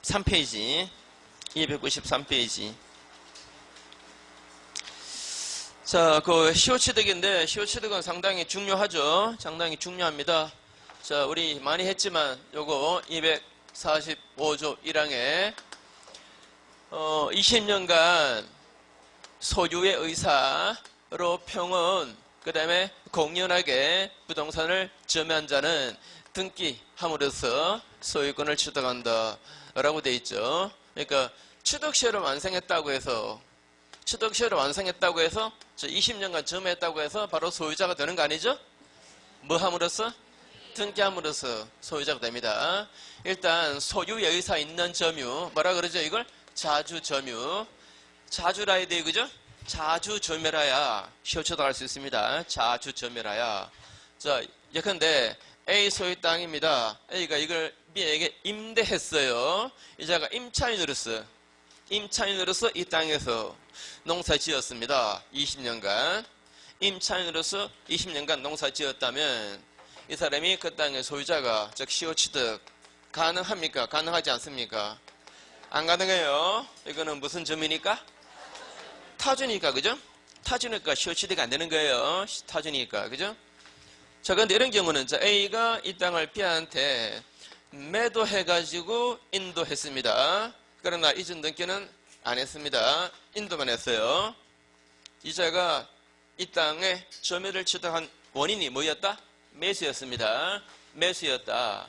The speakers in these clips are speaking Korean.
293페이지. 293페이지. 자, 그 시효취득인데, 시효취득은 상당히 중요하죠. 상당히 중요합니다. 자, 우리 많이 했지만, 요거 245조 1항에 20년간 소유의 의사로 평온, 그 다음에 공연하게 부동산을 점유한 자는 등기함으로써 소유권을 취득한다 라고 되어 있죠. 그러니까 취득시효를 완성했다고 해서 20년간 점유했다고 해서 바로 소유자가 되는 거 아니죠? 뭐 함으로써? 등기함으로써 소유자가 됩니다. 일단 소유의 의사 있는 점유, 뭐라 그러죠? 이걸 자주점유. 자주라야 돼, 그죠? 자주점유라야 시효취득할 수 있습니다. 자주점유라야. 자, 예컨대 A 소유 땅입니다. A가 이걸 B에게 임대했어요. 이자가 임차인으로서 이 땅에서 농사 지었습니다. 20년간. 임차인으로서 20년간 농사 지었다면 이 사람이 그 땅의 소유자가, 즉 시효취득 가능합니까? 가능하지 않습니까? 안 가능해요. 이거는 무슨 점이니까? 타주니까, 그죠? 타주니까 시효취득이 안 되는 거예요. 타주니까, 그죠? 자, 그런데 이런 경우는 자, A가 이 땅을 B한테 매도해가지고 인도했습니다. 그러나 이전 등기는 안 했습니다. 인도만 했어요. 이자가 이 땅에 점유를 취득한 원인이 뭐였다? 매수였습니다. 매수였다.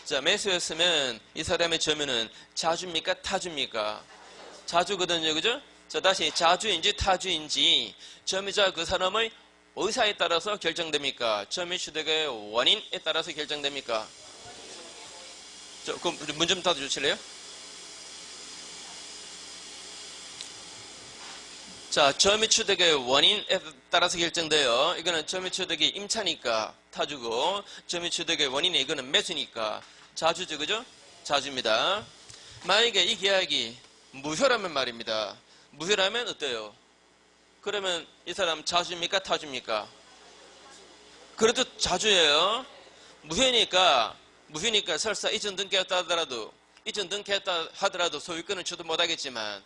자, 매수였으면 이 사람의 점유는 자주입니까? 타주입니까? 자주거든요. 그죠? 자, 다시 자주인지 타주인지 점유자 그 사람의 의사에 따라서 결정됩니까? 점유 취득의 원인에 따라서 결정됩니까? 그럼 문 좀 닫아주실래요? 자, 점유 취득의 원인에 따라서 결정돼요. 이거는 점유 취득이 임차니까 타주고, 점유 취득의 원인이 이거는 매수니까 자주죠, 그죠? 자주입니다. 만약에 이 계약이 무효라면 말입니다. 무효라면 어때요? 그러면 이 사람 자주입니까? 타주입니까? 그래도 자주예요. 무효니까 설사 이전 등기했다 하더라도 소유권은 취득 못하겠지만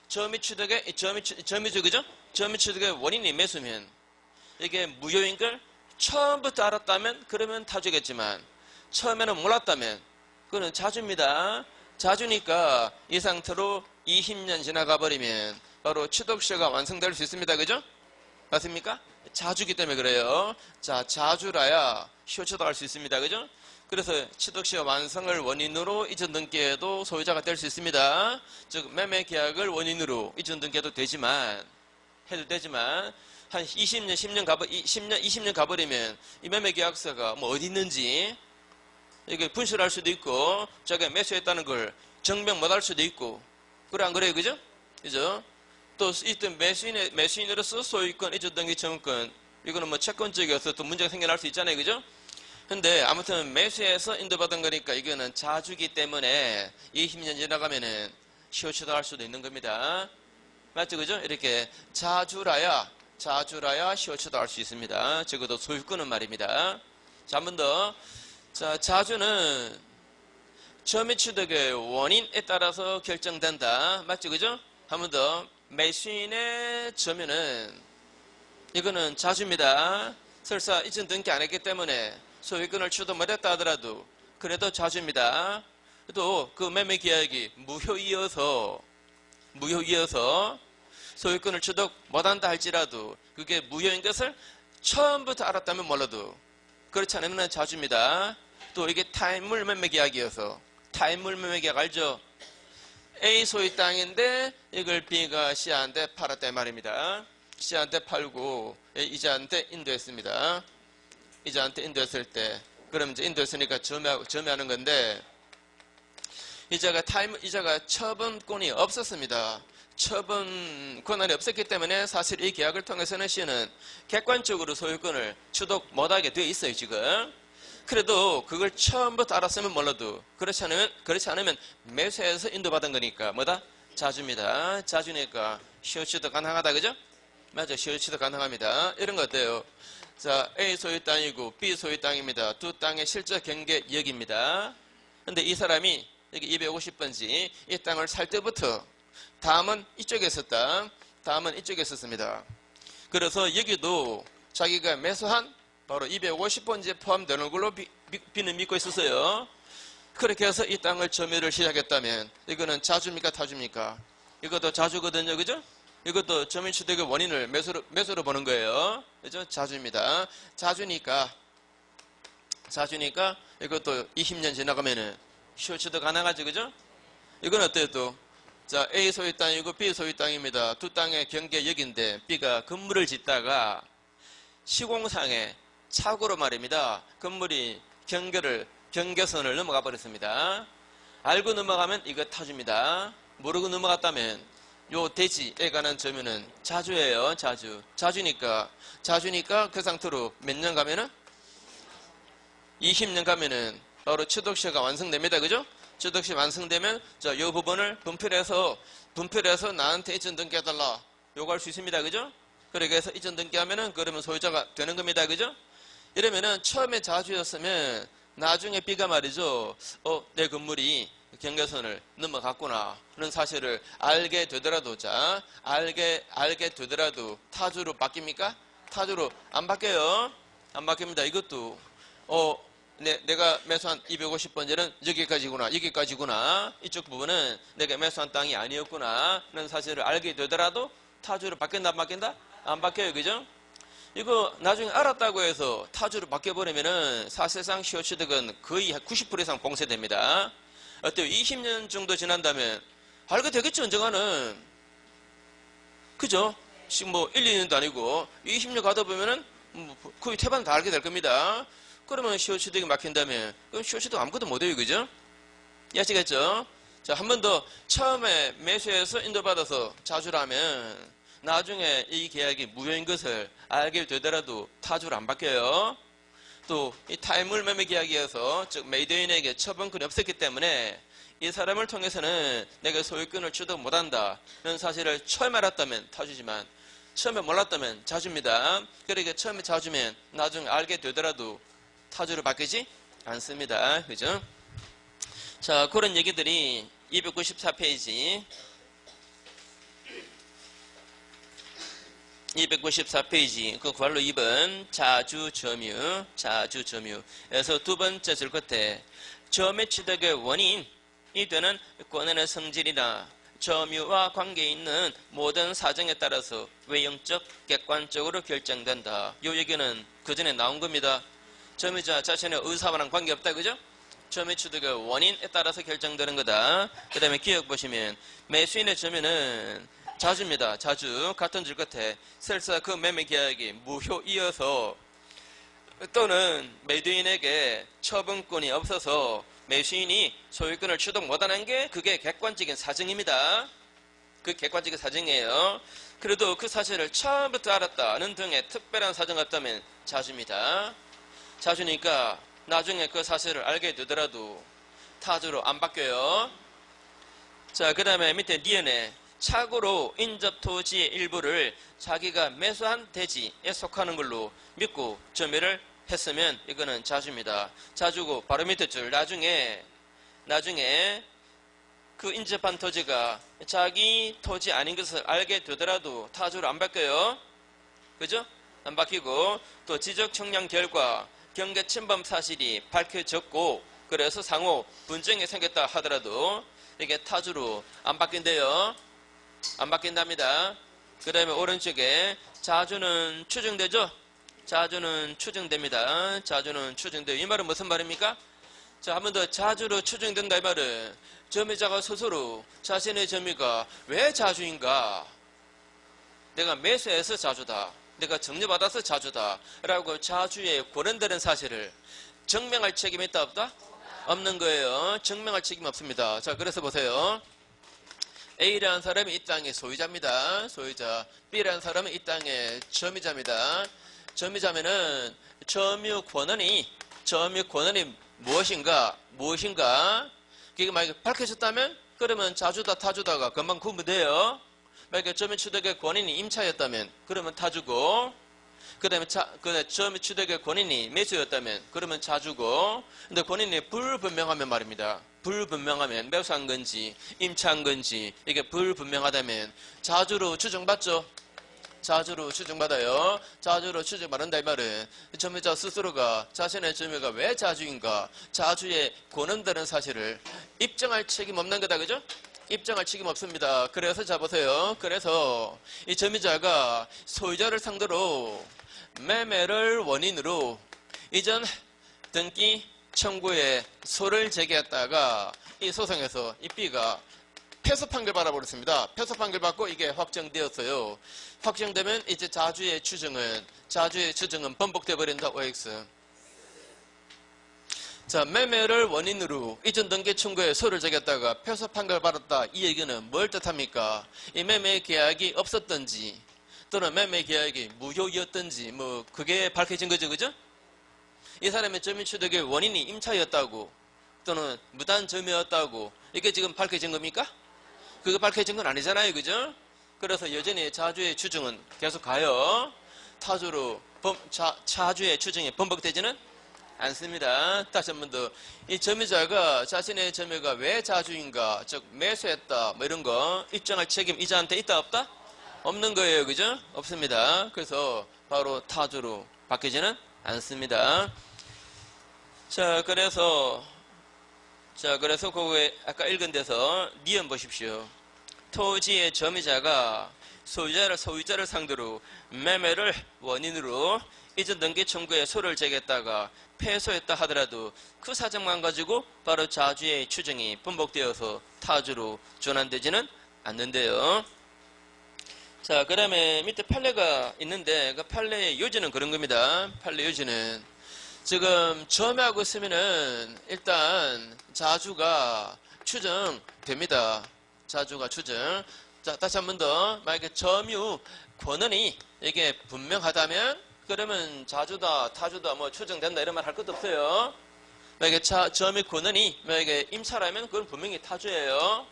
점유주, 그죠? 점유 취득의 원인이 매수면 이게 무효인 걸 처음부터 알았다면 그러면 타주겠지만 처음에는 몰랐다면 그거는 자주입니다. 자주니까 이 상태로 20년 지나가 버리면 바로 취득시효가 완성될 수 있습니다. 그죠? 맞습니까? 자주기 때문에 그래요. 자, 자주라야 시효취득할 수 있습니다. 그죠? 그래서 취득시효 완성을 원인으로 이전 등기에도 소유자가 될 수 있습니다. 즉 매매 계약을 원인으로 이전 등기해도 되지만 한 20년, 20년 가버리면 이 매매 계약서가 뭐 어디 있는지 이게 분실할 수도 있고 자기가 매수했다는 걸 증명 못할 수도 있고 그래 안 그래요? 그죠? 그죠? 또 이때 매수인으로서 소유권, 이전 등기 청구권 이거는 뭐 채권적이어서 또 문제가 생겨날 수 있잖아요. 그죠? 근데 아무튼 매수해서 인도받은 거니까 이거는 자주기 때문에 20년 지나가면은 시효취득할 수도 있는 겁니다. 맞죠? 그죠? 이렇게 자주라야 시효취득할 수 있습니다. 적어도 소유권은 말입니다. 자, 한 번 더. 자, 자주는 점유취득의 원인에 따라서 결정된다. 맞죠? 그죠? 한 번 더. 매수인의 점유는 이거는 자주입니다. 설사 이전 등기 안 했기 때문에 소유권을 취득 못했다 하더라도 그래도 자주입니다. 또 그 매매 계약이 무효이어서 소유권을 취득 못한다 할지라도 그게 무효인 것을 처음부터 알았다면 몰라도 그렇지 않으면 자주입니다. 또 이게 타인물 매매 계약이어서 타인물 매매 계약 알죠? A 소유 땅인데 이걸 B가 C한테 팔았다 말입니다. C한테 팔고 이자한테 인도했습니다. 이자한테 인도했을 때 그럼 이제 인도했으니까 점유하는 건데 이자가 처분권이 없었습니다. 처분 권한이 없었기 때문에 사실 이 계약을 통해서는 C는 객관적으로 소유권을 취득 못하게 되어 있어요. 지금 그래도 그걸 처음부터 알았으면 몰라도 그렇지 않으면 매수해서 인도받은 거니까 뭐다? 자주입니다. 자주니까 시효취득 가능하다. 그죠? 맞아, 시효취득 가능합니다. 이런 거 어때요? 자, A 소유 땅이고 B 소유 땅입니다. 두 땅의 실제 경계 여기입니다. 근데 이 사람이 이게 250번지 이 땅을 살 때부터 다음은 이쪽에 있었다. 다음은 이쪽에 있었습니다. 그래서 여기도 자기가 매수한 바로 250번지에 포함되는 걸로 B는 믿고 있었어요. 그렇게 해서 이 땅을 점유를 시작했다면 이거는 자주입니까 타주입니까? 이것도 자주거든요. 그죠? 이것도 점유취득의 원인을 매수로 보는 거예요. 그죠? 자주입니다. 자주니까 이것도 20년 지나가면은 쇼츠도 가능하죠. 그죠? 이건 어때요 또? 자, A 소유 땅이고 B 소유 땅입니다. 두 땅의 경계 여기인데 B가 건물을 짓다가 시공상에 착오로 말입니다. 건물이 경계선을 넘어가 버렸습니다. 알고 넘어가면 이거 타주입니다. 모르고 넘어갔다면 요 대지에 관한 점유는 자주예요. 자주니까 그 상태로 몇 년 가면은 20년 가면은 바로 취득시가 완성됩니다. 그죠? 취득시 완성되면 자, 요 부분을 분필해서 나한테 이전 등기해달라 요구할 수 있습니다. 그죠? 그렇게 해서 이전 등기하면은 그러면 소유자가 되는 겁니다. 그죠? 이러면은 처음에 자주였으면 나중에 B가 말이죠. 내 건물이 경계선을 넘어갔구나 하는 사실을 알게 되더라도 알게 되더라도 타주로 바뀝니까? 타주로 안 바뀌어요. 안 바뀝니다. 이것도 내가 매수한 250번지는 여기까지구나. 이쪽 부분은 내가 매수한 땅이 아니었구나 하는 사실을 알게 되더라도 타주로 바뀐다 안 바뀐다? 안 바뀌어요. 그죠? 이거 나중에 알았다고 해서 타주로 바뀌어버리면은 사실상 시효취득은 거의 90% 이상 봉쇄됩니다. 어때요? 20년 정도 지난다면 알게 되겠죠, 언젠가는. 그죠? 지금 뭐 1, 2년도 아니고 20년 가다 보면은 거의 태반 다 알게 될 겁니다. 그러면 시효취득이 막힌다면 그럼 시효취득 아무것도 못해요. 그죠? 아시겠죠? 자, 한 번 더 처음에 매수해서 인도받아서 자주라면 나중에 이 계약이 무효인 것을 알게 되더라도 타주로 안 바뀌어요. 또 이 탈물 매매 계약이어서 즉 매도인에게 처분권이 없었기 때문에 이 사람을 통해서는 내가 소유권을 취득 못한다 이런 사실을 처음에 알았다면 타주지만 처음에 몰랐다면 자주입니다. 그러니까 처음에 자주면 나중에 알게 되더라도 타주로 바뀌지 않습니다. 그죠? 자, 그런 얘기들이 294페이지 294페이지 그 관로 2번 자주점유에서 두 번째 줄 끝에 점유취득의 원인이 되는 권한의 성질이나 점유와 관계에 있는 모든 사정에 따라서 외형적, 객관적으로 결정된다. 이 얘기는 그 전에 나온 겁니다. 점유자 자신의 의사와는 관계없다. 그죠? 점유취득의 원인에 따라서 결정되는 거다. 그 다음에 기억 보시면 매수인의 점유는 자주입니다. 자주 같은 줄 끝에 설사 그 매매 계약이 무효이어서 또는 매도인에게 처분권이 없어서 매수인이 소유권을 취득 못하는 게 그게 객관적인 사정입니다. 그 객관적인 사정이에요. 그래도 그 사실을 처음부터 알았다는 등의 특별한 사정이 없다면 자주입니다. 자주니까 나중에 그 사실을 알게 되더라도 타주로 안 바뀌어요. 자, 그 다음에 밑에 니은에 착오로 인접 토지의 일부를 자기가 매수한 대지에 속하는 걸로 믿고 점유를 했으면 이거는 자주입니다. 자주고 바로 밑에 줄 나중에 그 인접한 토지가 자기 토지 아닌 것을 알게 되더라도 타주로 안 바뀌어요. 그죠? 안 바뀌고 또 지적 청량 결과 경계 침범 사실이 밝혀졌고 그래서 상호 분쟁이 생겼다 하더라도 이게 타주로 안 바뀐대요. 안 바뀐답니다. 그 다음에 오른쪽에 자주는 추정되죠? 자주는 추정됩니다. 자주는 추정돼요. 이 말은 무슨 말입니까? 자, 한 번 더 자주로 추정된다 이 말은 점유자가 스스로 자신의 점유가 왜 자주인가? 내가 매수해서 자주다. 내가 정려받아서 자주다. 라고 자주의 권한되는 사실을 증명할 책임이 있다 없다? 없는 거예요. 증명할 책임이 없습니다. 자, 그래서 보세요. A라는 사람이 이 땅의 소유자입니다. 소유자. B라는 사람은 이 땅의 점유자입니다. 점유자면은 점유 권한이 무엇인가? 그게 만약에 밝혀졌다면 그러면 자주다 타주다가 금방 구분돼요. 만약에 점유취득의 권인이 임차였다면 그러면 타주고 그 다음에 점유취득의 권인이 매수였다면 그러면 자주고 근데 권인이 불분명하면 말입니다. 불분명하면 매수한 건지 임차한 건지 이게 불분명하다면 자주로 추정받죠. 자주로 추정받아요. 자주로 추정받는다 이 말은 점유자 스스로가 자신의 점유가 왜 자주인가, 자주에 권한다는 사실을 입증할 책임 없는 거다. 그죠? 입증할 책임 없습니다. 그래서 자 보세요. 그래서 이 점유자가 소유자를 상대로 매매를 원인으로 이전 등기 청구에 소를 제기했다가 이 소송에서 이 B가 패소 판결 받아버렸습니다. 패소 판결 받고 이게 확정되었어요. 확정되면 이제 자주의 추정은 번복돼 버린다. OX. 자, 매매를 원인으로 이전 등기 청구에 소를 제기했다가 패소 판결 받았다. 이 얘기는 뭘 뜻합니까? 이 매매 계약이 없었던지 또는 매매 계약이 무효였던지 뭐 그게 밝혀진 거죠. 그죠? 이 사람의 점유 취득의 원인이 임차였다고 또는 무단 점유였다고 이게 지금 밝혀진 겁니까? 그거 밝혀진 건 아니잖아요. 그죠? 그래서 여전히 자주의 추정은 계속 가요. 타주로 자주의 추정이 번복되지는 않습니다. 다시 한 번 더. 이 점유자가 자신의 점유가 왜 자주인가, 즉 매수했다 뭐 이런 거 입증할 책임 이자한테 있다 없다? 없는 거예요. 그죠? 없습니다. 그래서 바로 타주로 바뀌지는 않습니다. 자, 그래서 그거에 아까 읽은 데서 니은 보십시오. 토지의 점유자가 소유자를 상대로 매매를 원인으로 이전 등기 청구에 소를 제기했다가 패소했다 하더라도 그 사정만 가지고 바로 자주의 추정이 번복되어서 타주로 전환되지는 않는데요. 자, 그 다음에 밑에 판례가 있는데 그 판례의 요지는 그런 겁니다. 판례 요지는 지금 점유하고 있으면은 일단 자주가 추정됩니다. 자주가 추정. 자, 다시 한 번 더. 만약에 점유 권한이 이게 분명하다면 그러면 자주다, 타주다 뭐 추정된다 이런 말 할 것도 없어요. 만약에 점유 권한이 만약에 임차라면 그건 분명히 타주예요.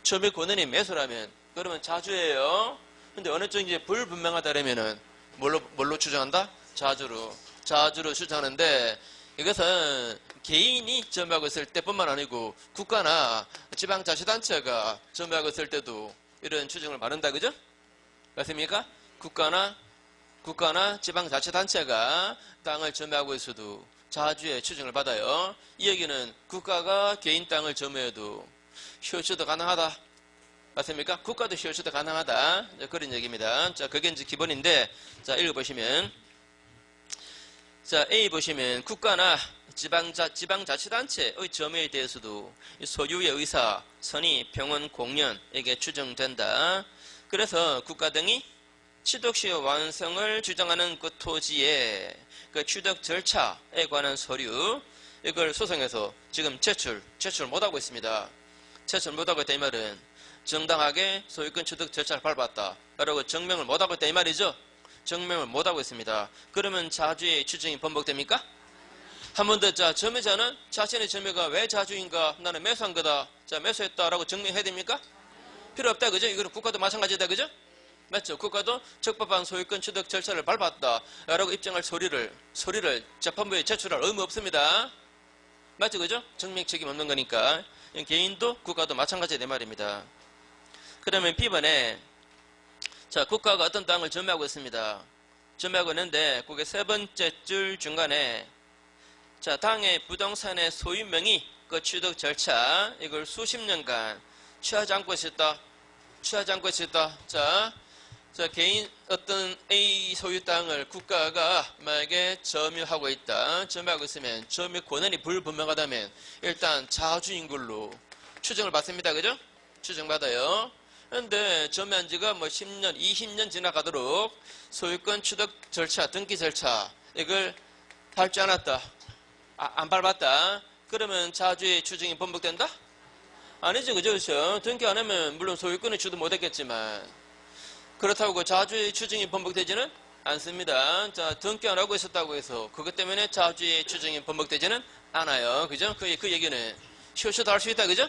점유 권한이 매수라면 그러면 자주예요. 근데 어느 쪽인지 불분명하다면은 뭘로 추정한다? 자주로 추정하는데 이것은 개인이 점유하고 있을 때뿐만 아니고 국가나 지방자치단체가 점유하고 있을 때도 이런 추정을 받는다. 그죠? 맞습니까? 국가나 지방자치단체가 땅을 점유하고 있어도 자주의 추정을 받아요. 이 얘기는 국가가 개인 땅을 점유해도 시효추도 가능하다. 맞습니까? 국가도 시효추도 가능하다. 그런 얘기입니다. 자, 그게 이제 기본인데, 자, 읽어보시면. 자, A 보시면 국가나 지방자치단체의 점유에 대해서도 소유의 의사, 선의, 병원, 공연에게 추정된다. 그래서 국가 등이 취득시 완성을 주장하는 그 토지의 그 취득 절차에 관한 서류, 이걸 소송에서 지금 제출 못하고 있습니다. 제출 못하고 있다 이 말은 정당하게 소유권 취득 절차를 밟았다 라고 증명을 못하고 있다 이 말이죠. 증명을 못하고 있습니다. 그러면 자주의 추정이 번복됩니까? 한 번 더. 자, 점유자는 자신의 점유가 왜 자주인가? 나는 매수한 거다. 자, 매수했다라고 증명해야 됩니까? 필요 없다. 그죠? 이거는 국가도 마찬가지다. 그죠? 맞죠? 국가도 적법한 소유권 취득 절차를 밟았다 라고 입증할 서류를 재판부에 제출할 의무 없습니다. 맞죠? 그죠? 증명 책임 없는 거니까. 개인도 국가도 마찬가지다 내 말입니다. 그러면 B번에 자, 국가가 어떤 땅을 점유하고 있습니다. 점유하고 있는데 그게 세 번째 줄 중간에 자, 당의 부동산의 소유명의 그 취득 절차 이걸 수십 년간 취하지 않고 있었다. 자, 개인 어떤 A 소유 땅을 국가가 만약에 점유하고 있다. 점유하고 있으면 점유 권한이 불분명하다면 일단 자주인 걸로 추정을 받습니다. 그죠? 추정받아요. 근데 점유한 지가 뭐 10년, 20년 지나가도록 소유권 취득 절차, 등기 절차 이걸 밟지 않았다. 안 밟았다. 그러면 자주의 추정이 번복된다? 아니죠. 그죠? 등기 안 하면 물론 소유권을 취득 못했겠지만 그렇다고 그 자주의 추정이 번복되지는 않습니다. 자, 등기 안 하고 있었다고 해서 그것 때문에 자주의 추정이 번복되지는 않아요. 그죠? 그 얘기는 시효추도 할 수 있다. 그죠?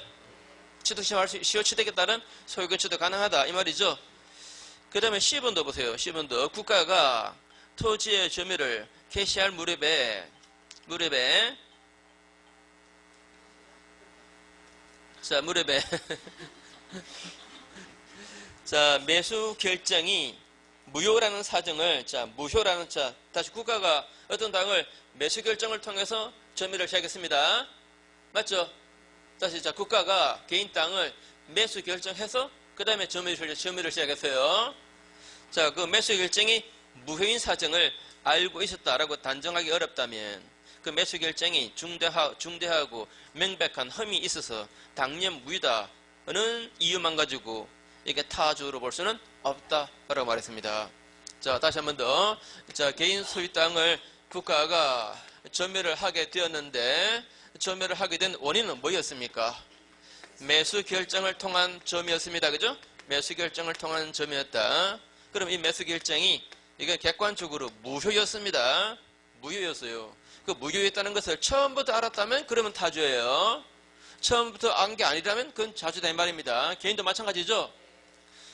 시효취득에 따른 소유권 취득 가능하다 이 말이죠. 그 다음에 C번도 보세요. C번도 국가가 토지의 점유를 개시할 무렵에 자, 무릎에. 자, 매수 결정이 무효라는 사정을, 자, 무효라는, 자, 다시 국가가 어떤 땅을 매수 결정을 통해서 점유를 시작했습니다. 맞죠? 다시, 자, 국가가 개인 땅을 매수 결정해서 그 다음에 점유를 시작했어요. 자, 그 매수 결정이 무효인 사정을 알고 있었다라고 단정하기 어렵다면 그 매수 결정이 중대하고 명백한 흠이 있어서 당연 무효다는 이유만 가지고 이게 타주로 볼 수는 없다라고 말했습니다. 자, 다시 한 번 더. 자, 개인 소유 땅을 국가가 점유를 하게 되었는데 점유를 하게 된 원인은 뭐였습니까? 매수 결정을 통한 점이었습니다. 그죠? 매수 결정을 통한 점이었다. 그럼 이 매수 결정이 이게 객관적으로 무효였습니다. 무효였어요. 그 무효였다는 것을 처음부터 알았다면 그러면 타주예요. 처음부터 안 게 아니라면 그건 자주다 이 말입니다. 개인도 마찬가지죠.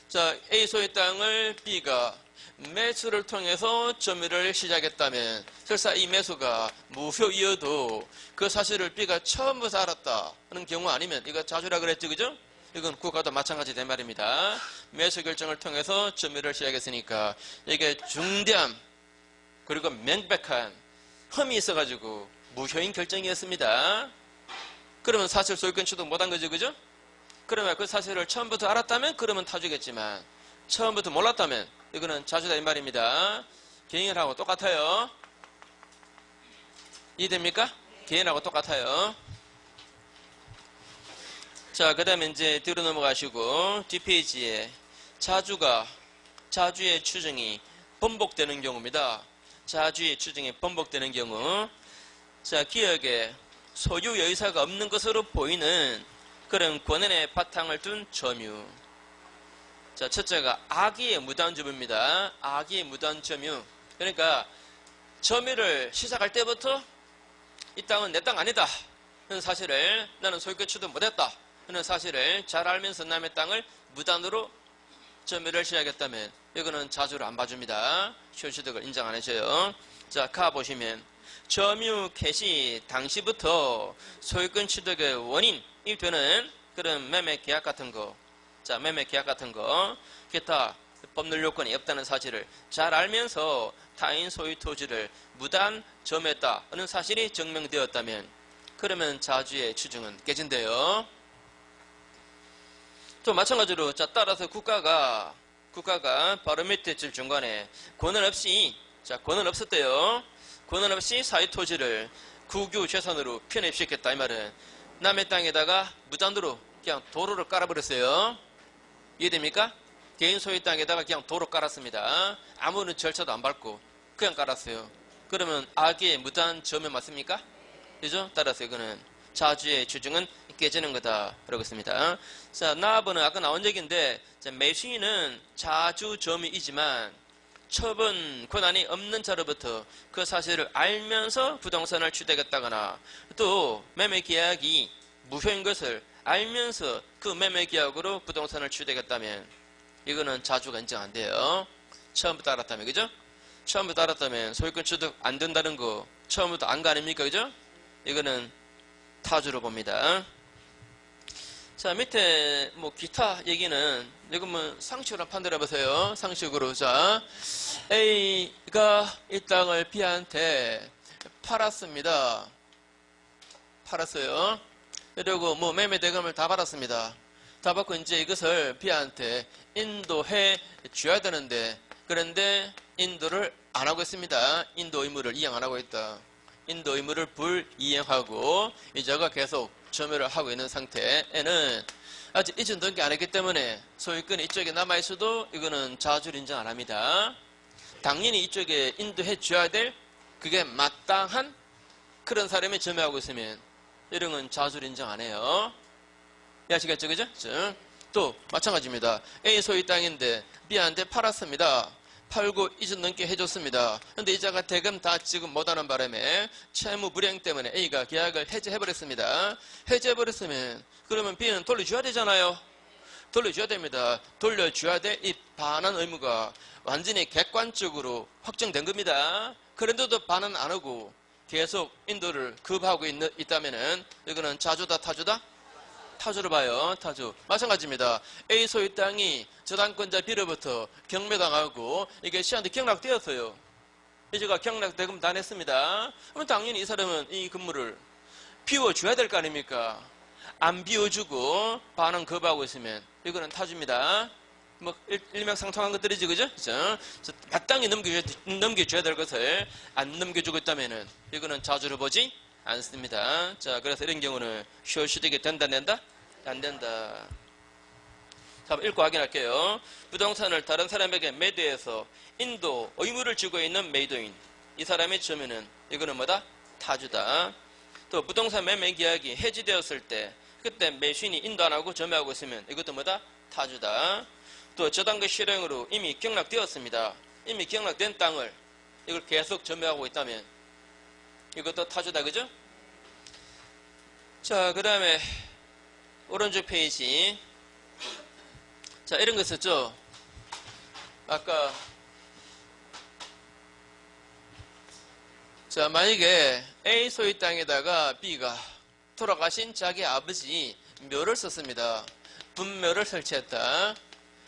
자, A 소유 땅을 B가 매수를 통해서 점유를 시작했다면 설사 이 매수가 무효이어도 그 사실을 B가 처음부터 알았다는 경우 아니면 이거 자주라 그랬죠, 그죠? 이건 국가도 마찬가지 된 말입니다. 매수 결정을 통해서 점유를 시작했으니까 이게 중대함 그리고 명백한 흠이 있어가지고 무효인 결정이었습니다. 그러면 사실 소유권 취득 못한 거죠, 그죠? 그러면 그 사실을 처음부터 알았다면 그러면 타주겠지만 처음부터 몰랐다면 이거는 자주다 이 말입니다. 개인하고 똑같아요. 이해됩니까? 개인하고 똑같아요. 자, 그 다음에 이제 뒤로 넘어가시고 뒷페이지에 자주의 추정이 번복되는 경우입니다. 자주의 추정이 번복되는 경우, 자, 기억에 소유 여의사가 없는 것으로 보이는 그런 권한의 바탕을 둔 점유. 자, 첫째가 악의의 무단 점유입니다. 악의의 무단 점유. 그러니까 점유를 시작할 때부터 이 땅은 내 땅 아니다 하는 사실을, 나는 소유권 취득 못했다 하는 사실을 잘 알면서 남의 땅을 무단으로 점유를 시작했다면 이거는 자주를 안 봐줍니다. 소유취득을 인정 안 해줘요. 자, 가보시면 점유 개시 당시부터 소유권 취득의 원인이 되는 그런 매매 계약 같은 거, 자, 매매 계약 같은 거, 기타 법률 요건이 없다는 사실을 잘 알면서 타인 소유 토지를 무단 점유했다는 사실이 증명되었다면 그러면 자주의 추정은 깨진대요. 또 마찬가지로, 자, 따라서 국가가 바로 밑에 줄 중간에 권한 없이, 자, 권한 없었대요. 권한 없이 사유 토지를 국유 재산으로 편입시켰다 이 말은 남의 땅에다가 무단으로 그냥 도로를 깔아버렸어요. 이해됩니까? 개인 소유 땅에다가 그냥 도로 깔았습니다. 아무런 절차도 안 밟고 그냥 깔았어요. 그러면 악의 무단 점유 맞습니까? 그죠? 따라서 이거는 자주의 추정은 깨지는 거다 라고 했습니다. 자, 나아번은 아까 나온 얘기인데, 매수인은 자주 점유이지만 처분 권한이 없는 자로부터 그 사실을 알면서 부동산을 취득했다거나 또 매매 계약이 무효인 것을 알면서 그 매매 계약으로 부동산을 취득했다면 이거는 자주가 인정 안 돼요. 처음부터 알았다면, 그죠? 처음부터 알았다면 소유권 취득 안 된다는 거 처음부터 안 거 아닙니까, 그죠? 이거는 타주로 봅니다. 자, 밑에 뭐 기타 얘기는 이거 뭐 상식으로 판단해 보세요. 상식으로. 자, A가 이 땅을 B한테 팔았습니다. 팔았어요. 그리고 뭐 매매 대금을 다 받았습니다. 다 받고 이제 이것을 B한테 인도해 줘야 되는데, 그런데 인도를 안 하고 있습니다. 인도 의무를 이행 안 하고 있다. 인도 의무를 불이행하고 이자가 계속 점유를 하고 있는 상태에는 아직 이전 등기 안 했기 때문에 소유권이 이쪽에 남아있어도 이거는 자주를 인정 안 합니다. 당연히 이쪽에 인도해 줘야 될 그게 마땅한 그런 사람이 점유하고 있으면 이런 건 자주를 인정 안 해요. 이해하시겠죠, 그죠? 또 마찬가지입니다. A 소유 땅인데 B한테 팔았습니다. 팔고 이전 넘게 해줬습니다. 근데 이자가 대금 다 지금 못하는 바람에 채무 불이행 때문에 A가 계약을 해지해버렸습니다. 해지해버렸으면 그러면 B는 돌려줘야 되잖아요. 돌려줘야 됩니다. 돌려줘야 될 이 반환 의무가 완전히 객관적으로 확정된 겁니다. 그런데도 반환 안 하고 계속 인도를 급하고 있다면은 이거는 자주다 타주다? 타주로 봐요. 타주. 마찬가지입니다. A 소유 땅이 저당권자 B로부터 경매당하고 이게 C한테 경락되었어요. 이제가 경락대금 다 냈습니다. 그러면 당연히 이 사람은 이 건물을 비워줘야 될 거 아닙니까? 안 비워주고 반환 거부하고 있으면 이거는 타주입니다. 뭐 일맥상통한 것들이지, 그죠? 마땅히 넘겨줘야 될 것을 안 넘겨주고 있다면은 이거는 자주로 보지 않습니다. 자, 그래서 이런 경우는 쇼시되게 된다, 안 된다? 안 된다. 자, 읽고 확인할게요. 부동산을 다른 사람에게 매도해서 인도 의무를 지고 있는 매도인. 이 사람의 점유는 이거는 뭐다? 타주다. 또 부동산 매매 계약이 해지되었을 때 그때 매수인이 인도 안 하고 점유하고 있으면 이것도 뭐다? 타주다. 또 저당권 실행으로 이미 경락되었습니다. 이미 경락된 땅을 이걸 계속 점유하고 있다면 이것도 타주다, 그죠? 자, 그 다음에 오른쪽 페이지. 자, 이런 거 있었죠? 아까 자, 만약에 A 소유 땅에다가 B가 돌아가신 자기 아버지 묘를 썼습니다. 분묘를 설치했다.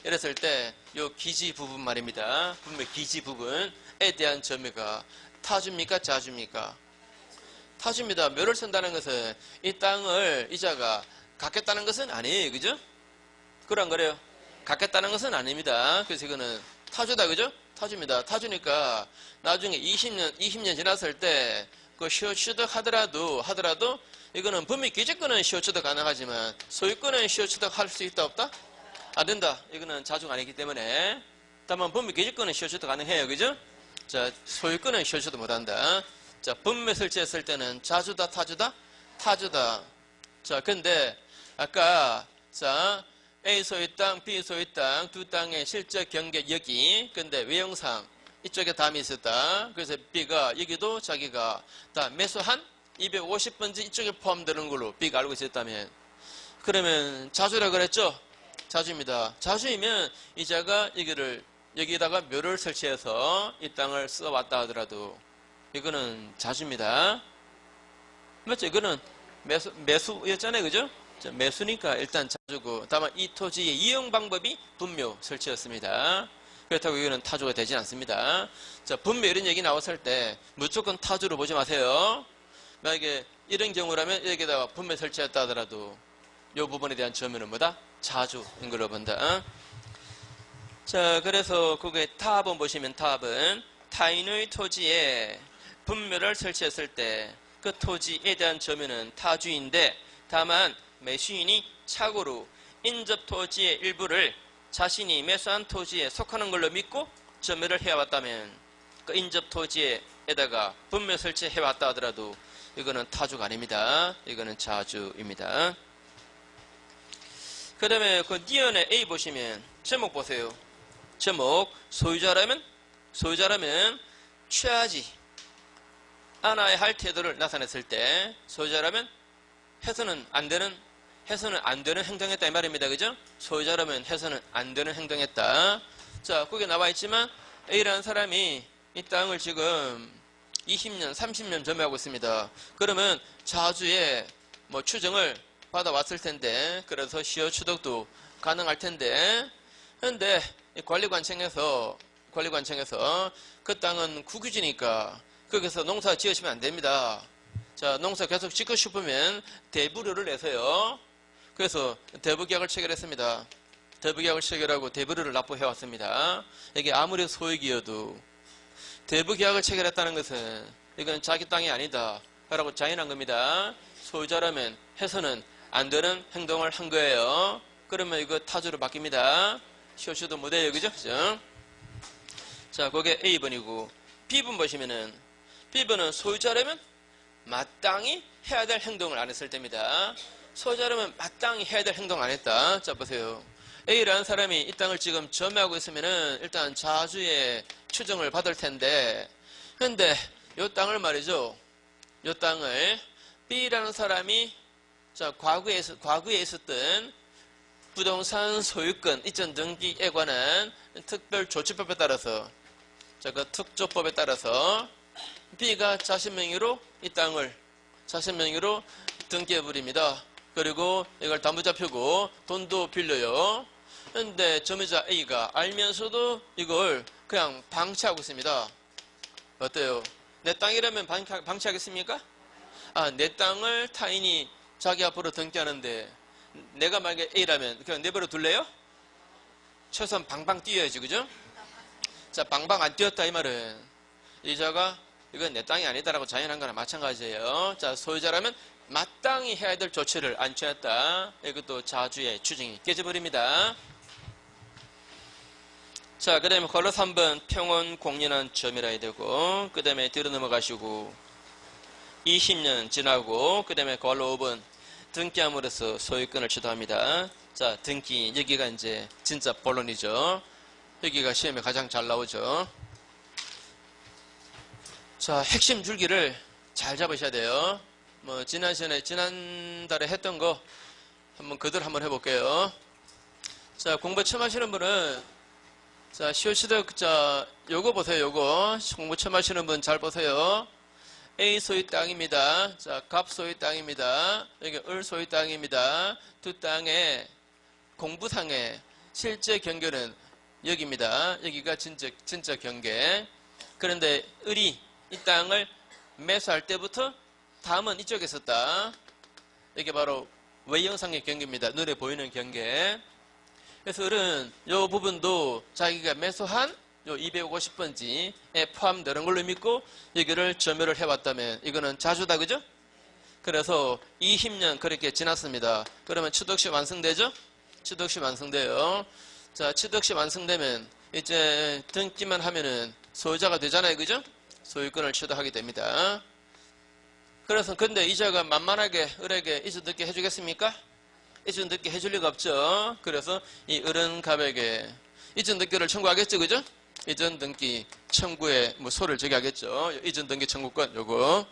이랬을 때 요 기지 부분 말입니다. 분묘 기지 부분에 대한 점유가 타주입니까? 자주입니까? 타주입니다. 묘를 쓴다는 것은 이 땅을 이자가 갖겠다는 것은 아니에요. 그죠? 그런 거래요. 갖겠다는 것은 아닙니다. 그래서 이거는 타주다, 그죠? 타주입니다. 타주니까 나중에 20년 지났을 때 그 시효취득 하더라도 이거는 분묘 기지권은 시효취득 가능하지만 소유권은 시효취득 할 수 있다, 없다? 안 된다. 이거는 자주가 아니기 때문에. 다만 분묘 기지권은 시효취득 가능해요. 그죠? 자, 소유권은 시효취득 못한다. 자, 분묘 설치했을 때는 자주다, 타주다? 타주다. 자, 근데 아까 자, A 소유 땅, B 소유 땅 두 땅의 실적 경계 여기. 근데 외형상 이쪽에 담이 있었다. 그래서 B가 여기도 자기가 다 매수한 250번지 이쪽에 포함되는 걸로 B가 알고 있었다면 그러면 자주라 그랬죠? 자주입니다. 자주이면 이자가 여기다가 묘를 설치해서 이 땅을 써왔다 하더라도 이거는 자주입니다. 맞죠? 이거는 매수였잖아요. 그죠? 자, 매수니까 일단 자주고 다만 이 토지의 이용 방법이 분묘 설치였습니다. 그렇다고 이거는 타주가 되진 않습니다. 자, 분묘 이런 얘기 나왔을 때 무조건 타주로 보지 마세요. 만약에 이런 경우라면 여기다가 분묘 설치했다 하더라도 이 부분에 대한 점유는 뭐다? 자주인 걸로 본다. 자, 그래서 그게 타합은 보시면 타합은 타인의 토지에 분묘를 설치했을 때 그 토지에 대한 점유는 타주인데 다만 매수인이 착오로 인접 토지의 일부를 자신이 매수한 토지에 속하는 걸로 믿고 점유를 해왔다면 그 인접 토지에다가 분묘 설치해왔다 하더라도 이거는 타주가 아닙니다. 이거는 자주입니다. 그 다음에 그 니은의 A 보시면 제목 보세요. 제목 소유자라면 취하지 않아야 할 태도를 나타냈을 때 소유자라면 해서는 안 되는 행동했다 이 말입니다. 그죠? 소유자라면 해서는 안 되는 행동했다. 자, 거기에 나와 있지만 A라는 사람이 이 땅을 지금 20년, 30년 점유하고 있습니다. 그러면 자주의 뭐 추정을 받아왔을 텐데 그래서 시효 취득도 가능할 텐데 그런데 관리관청에서 그 땅은 국유지니까 거기서 농사 지으시면 안 됩니다. 자, 농사 계속 짓고 싶으면 대부료를 내세요. 그래서 대부계약을 체결했습니다. 대부계약을 체결하고 대부료를 납부해왔습니다. 이게 아무리 소액이어도 대부계약을 체결했다는 것은 이건 자기 땅이 아니다 라고 자인한 겁니다. 소유자라면 해서는 안 되는 행동을 한 거예요. 그러면 이거 타주로 바뀝니다. 시효취도 못해요. 그죠? 자, 그게 A번이고 B번 보시면은 B번은 소유자라면 마땅히 해야 될 행동을 안 했을 때입니다. 소유자라면 마땅히 해야 될 행동 안 했다. 자, 보세요. A라는 사람이 이 땅을 지금 점유하고 있으면은 일단 자주의 추정을 받을 텐데 근데 이 땅을 말이죠. 이 땅을 B라는 사람이 자, 과거에 있었던 부동산 소유권 이전 등기에 관한 특별 조치법에 따라서 자, 그 특조법에 따라서 B가 자신 명의로 이 땅을 자신 명의로 등기해 버립니다. 그리고 이걸 담보 잡히고 돈도 빌려요. 그런데 점유자 A가 알면서도 이걸 그냥 방치하고 있습니다. 어때요? 내 땅이라면 방치하겠습니까? 내 땅을 타인이 자기 앞으로 등기하는데 내가 만약에 A라면 그냥 내버려 둘래요? 최소한 방방 뛰어야지, 그죠? 자, 방방 안 뛰었다 이 말은 이자가 이건 내 땅이 아니다라고 자인한 거나 마찬가지예요. 자, 소유자라면 마땅히 해야 될 조치를 안 취했다. 이것도 자주의 추정이 깨져버립니다. 자, 그 다음에 걸로 3번 평온 공연한 점이라 해야 되고, 그 다음에 뒤로 넘어가시고 20년 지나고, 그 다음에 걸로 5번 등기함으로써 소유권을 취득합니다. 자, 등기, 여기가 이제 진짜 본론이죠. 여기가 시험에 가장 잘 나오죠. 자, 핵심 줄기를 잘 잡으셔야 돼요. 뭐 지난달에 했던 거 그대로 한번 해볼게요. 자, 공부 처음 하시는 분은 자, 시효취득, 자, 요거 보세요. 요거 공부 처음 하시는 분 잘 보세요. A 소유 땅입니다. 자, 갑 소유 땅입니다. 여기 을 소유 땅입니다. 두 땅의 공부상의 실제 경계는 여기입니다. 여기가 진짜 경계. 그런데 을이 이 땅을 매수할 때부터 다음은 이쪽에 있었다. 이게 바로 외형상의 경계입니다. 눈에 보이는 경계. 그래서 을은 이 부분도 자기가 매수한 요 250번지에 포함되는 걸로 믿고 여기를 점유를 해왔다면 이거는 자주다, 그죠? 그래서 20년 그렇게 지났습니다. 그러면 취득시 완성되죠? 취득시 완성돼요. 자, 취득시 완성되면 이제 등기만 하면은 소유자가 되잖아요, 그죠? 소유권을 취득하게 됩니다. 그래서 근데 이자가 만만하게 을에게 이전 등기 해주겠습니까? 이전 등기 해줄 리가 없죠. 그래서 이 을은 갑에게 이전 등기를 청구하겠죠, 그죠? 이전 등기 청구에 뭐 소를 제기하겠죠. 이전 등기 청구권 요거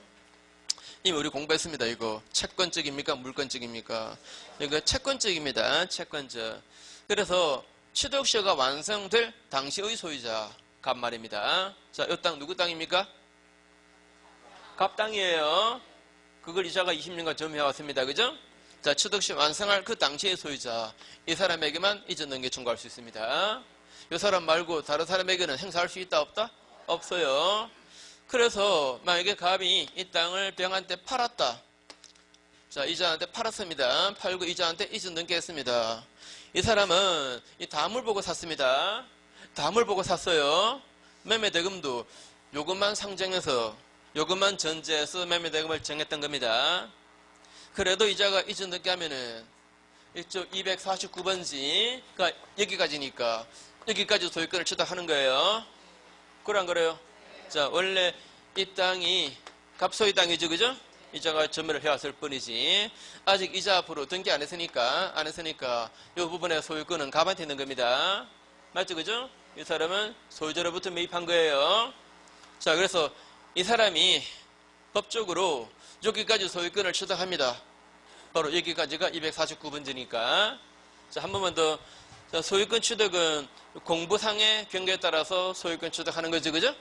이미 우리 공부했습니다. 이거 채권적입니까? 물권적입니까? 이거 채권적입니다. 채권적. 그래서 취득시효가 완성될 당시의 소유자 갑 말입니다. 자, 이 땅 누구 땅입니까? 갑 땅이에요. 그걸 이자가 20년간 점유해왔습니다. 그죠? 자, 취득시 완성할 그 당시의 소유자 이 사람에게만 이전 등기 청구할 수 있습니다. 이 사람 말고 다른 사람에게는 행사할 수 있다 없다? 없어요. 그래서 만약에 갑이 이 땅을 병한테 팔았다. 자, 이자한테 팔았습니다. 팔고 이자한테 이전 등기했습니다. 이 사람은 이 다물 보고 샀습니다. 다물 보고 샀어요. 매매대금도 요것만 상정해서 요것만 전제해서 매매대금을 정했던 겁니다. 그래도 이자가 이전 등기하면은 이쪽 249번지 그러니까 여기까지니까 여기까지 소유권을 취득하는 거예요. 그래 안 그래요? 자, 원래 이 땅이 갑소유 땅이죠, 그죠? 이자가 점유를 해왔을 뿐이지 아직 이자 앞으로 등기 안 했으니까 이 부분의 소유권은 갑한테 있는 겁니다. 맞죠, 그죠? 이 사람은 소유자로부터 매입한 거예요. 자, 그래서 이 사람이 법적으로 여기까지 소유권을 취득합니다. 바로 여기까지가 249번지니까. 자, 한 번만 더. 자, 소유권 취득은 공부상의 경계에 따라서 소유권 취득하는 거죠, 그죠?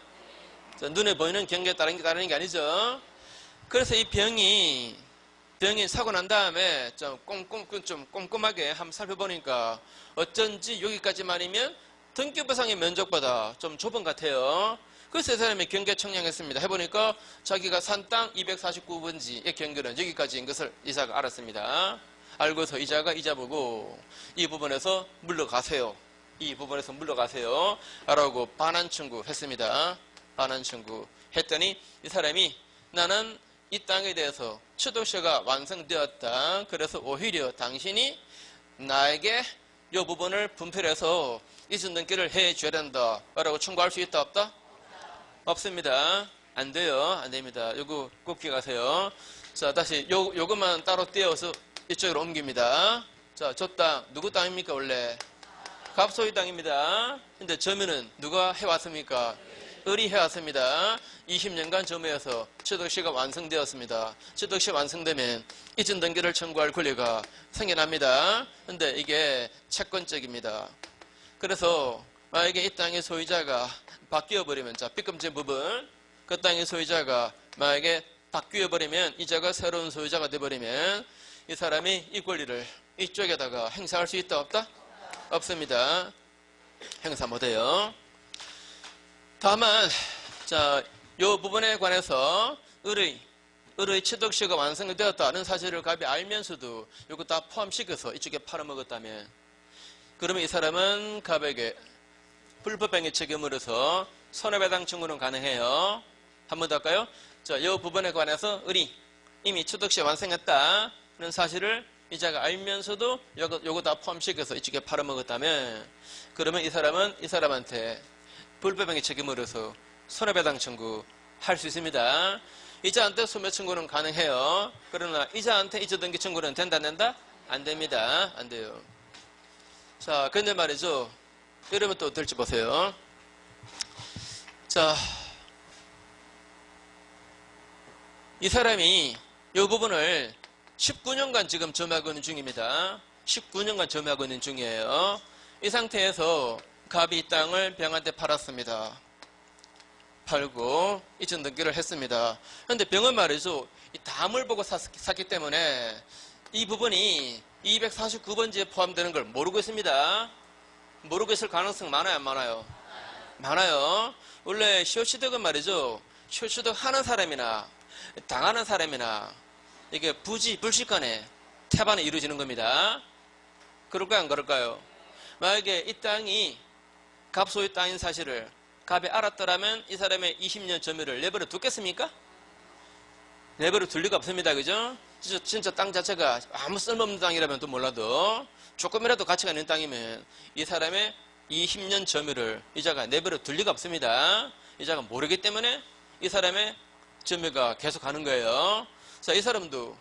자, 눈에 보이는 경계에 따르는 게 아니죠. 그래서 이 병이 사고 난 다음에 좀 꼼꼼하게 한번 살펴보니까 어쩐지 여기까지만이면 등기부상의 면적보다 좀 좁은 것 같아요. 그래서 이 사람이 경계 청량했습니다. 해보니까 자기가 산 땅 249번지의 경계는 여기까지인 것을 이자가 알았습니다. 알고서 이자가 이자 보고 이 부분에서 물러가세요. 이 부분에서 물러가세요. 라고 반환 청구했습니다. 반환 청구 했더니 이 사람이 나는 이 땅에 대해서 취득시효가 완성되었다. 그래서 오히려 당신이 나에게 이 부분을 분配해서 이전 등기를 해줘야 된다. 라고 청구할 수 있다 없다? 없습니다. 안 돼요. 안 됩니다. 요거 꼭 기억하세요. 자, 다시 요것만 따로 떼어서 이쪽으로 옮깁니다. 자, 저 땅 누구 땅입니까 원래? 갑소유 땅입니다. 근데 점유는 누가 해왔습니까? 을이 해왔습니다. 20년간 점유해서 취득시가 완성되었습니다. 취득시 완성되면 이전 등기를 청구할 권리가 생겨납니다. 근데 이게 채권적입니다. 그래서 만약에 이 땅의 소유자가 바뀌어버리면, 자, 삐끔진 부분, 그 땅의 소유자가 만약에 바뀌어버리면, 이자가 새로운 소유자가 되어버리면, 이 사람이 이 권리를 이쪽에다가 행사할 수 있다 없다? 없습니다. 행사 못해요. 다만 자, 요 부분에 관해서 을의 취득시가 완성되었다는 사실을 갑이 알면서도 요거 다 포함시켜서 이쪽에 팔아먹었다면 그러면 이 사람은 갑에게 불법행위 책임으로서 손해배상 청구는 가능해요. 한 번 더 할까요? 자, 요 부분에 관해서 을이 이미 취득시 완성했다는 사실을 이자가 알면서도 요거 다 포함시켜서 이쪽에 팔아먹었다면 그러면 이 사람은 이 사람한테 불법행위 책임으로서 손해배상 청구할 수 있습니다. 이자한테 소멸 청구는 가능해요. 그러나 이자한테 이자등기 청구는 된다 안 된다? 안 됩니다. 안 돼요. 자, 근데 말이죠. 이러면 또 어떨지 보세요. 자, 이 사람이 이 부분을 19년간 지금 점유하고 있는 중입니다. 19년간 점유하고 있는 중이에요. 이 상태에서 갑이 이 땅을 병한테 팔았습니다. 팔고 이전 등기를 했습니다. 그런데 병은 말이죠. 이 담을 보고 샀기 때문에 이 부분이 249번지에 포함되는 걸 모르고 있습니다. 모르고 있을 가능성 많아요, 안 많아요? 많아요. 원래 시효취득은 말이죠. 시효취득 하는 사람이나 당하는 사람이나 이게 불식간에 태반에 이루어지는 겁니다. 그럴까요, 안 그럴까요? 만약에 이 땅이 갑 소유 땅인 사실을 갑이 알았더라면 이 사람의 20년 점유를 내버려 두겠습니까? 내버려 둘 리가 없습니다. 그죠? 진짜 땅 자체가 아무 쓸모없는 땅이라면 또 몰라도 조금이라도 가치가 있는 땅이면 이 사람의 20년 점유를 이자가 내버려 둘 리가 없습니다. 이자가 모르기 때문에 이 사람의 점유가 계속 가는 거예요. 자, 이 사람도